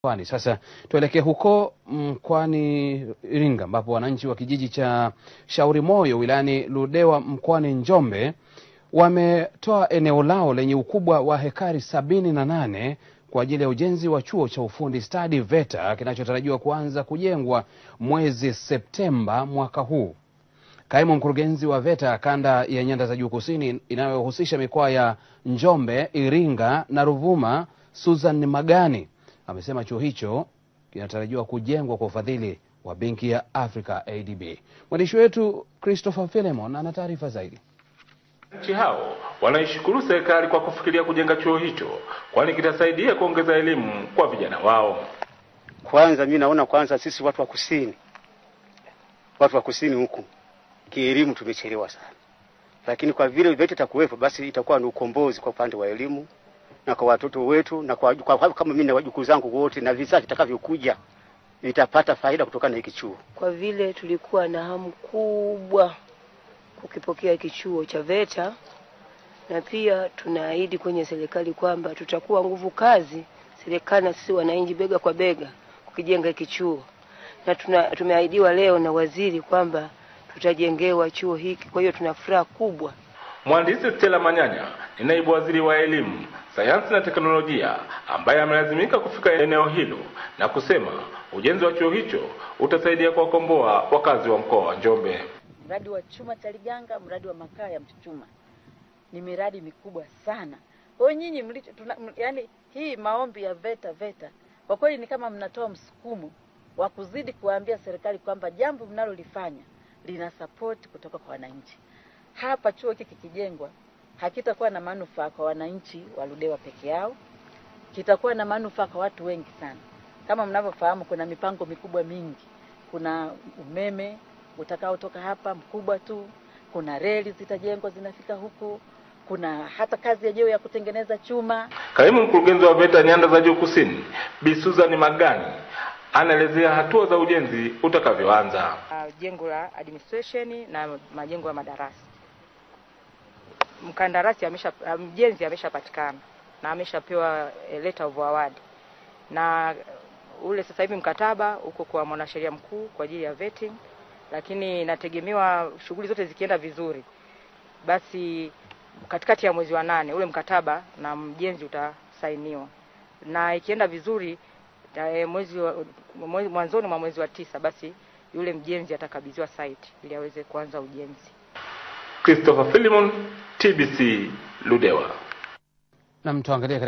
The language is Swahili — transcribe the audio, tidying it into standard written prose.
Pwani. Sasa tuelekee huko mkoani Iringa ambapo wananchi wa kijiji cha Shauri Moyo wilayani Ludewa mkoani Njombe wametoa eneo lao lenye ukubwa wa hekari 78 kwa ajili ya ujenzi wa chuo cha ufundi stadi VETA kinachotarajiwa kuanza kujengwa mwezi Septemba mwaka huu. Kaimu mkurugenzi wa VETA kanda ya Nyanda za Juu Kusini inayohusisha mikoa ya Njombe, Iringa na Ruvuma, Susan Magani, amesema chuo hicho kinatarajiwa kujengwa kwa ufadhili wa Benki ya Afrika ADB. Mwandishi wetu Christopher Philemon ana taarifa zaidi. Wananchi hao wanaishukuru serikali kwa kufikiria kujenga chuo hicho kwani kitasaidia kuongeza elimu kwa vijana wao. Kwanza mimi naona sisi watu wa kusini huku kielimu tumechelewa sana. Lakini kwa vile VETA itakuwepo basi itakuwa ni ukombozi kwa upande wa elimu na kwa watoto wetu na kwa kama mimi na wajukuu zangu wote na vizazi vitakavyokuja nitapata faida kutokana na hiki chuo. Kwa vile tulikuwa na hamu kubwa kukipokea hiki chuo cha VETA, na pia tunaahidi kwenye serikali kwamba tutakuwa nguvu kazi serikali na sisi wananchi bega kwa bega kukijenga hiki chuo. Na tumeahidiwa leo na waziri kwamba tutajengewa chuo hiki, kwa hiyo tuna furaha kubwa. Mhandisi Stella Manyanya ni naibu waziri wa elimu, sayansi na teknolojia ambaye amelazimika kufika eneo hilo na kusema ujenzi wa chuo hicho utasaidia kuwakomboa wakazi wa mkoa wa Njombe. Mradi wa chuma cha Liganga, mradi wa makaa ya Mchuchuma ni miradi mikubwa sana. Kwa hiyo nyinyi yani hii maombi ya VETA kwa kweli ni kama mnatoa msukumo wa kuzidi kuambia serikali kwamba jambo mnalolifanya lina support kutoka kwa wananchi. Hapa chuo hiki kikijengwa hakitakuwa na manufaa kwa wananchi wa Ludewa peke yao, kitakuwa na manufaa kwa watu wengi sana. Kama mnavyofahamu kuna mipango mikubwa mingi. Kuna umeme utakaotoka hapa mkubwa tu, kuna reli zitajengwa zinafika huku, kuna hata kazi yenyewe ya kutengeneza chuma. Kaimu mkurugenzi wa VETA Nyanda za Juu Kusini, Bi Susan Magani, anaelezea hatua za ujenzi utakavyoanza. Jengo la administration na majengo ya madarasa. Mkandarasi mjenzi ameshapatikana na ameshapewa letter of award. Na ule sasa hivi mkataba uko kwa mwanasheria mkuu kwa ajili ya vetting, lakini nategemewa shughuli zote zikienda vizuri basi katikati ya mwezi wa 8 ule mkataba na mjenzi utasainiwa. Na ikienda vizuri mwanzoni mwa mwezi wa 9 basi yule mjenzi atakabidhiwa site ili aweze kuanza ujenzi. Christopher Philemon, TBC, Ludewa. Na mtuangalie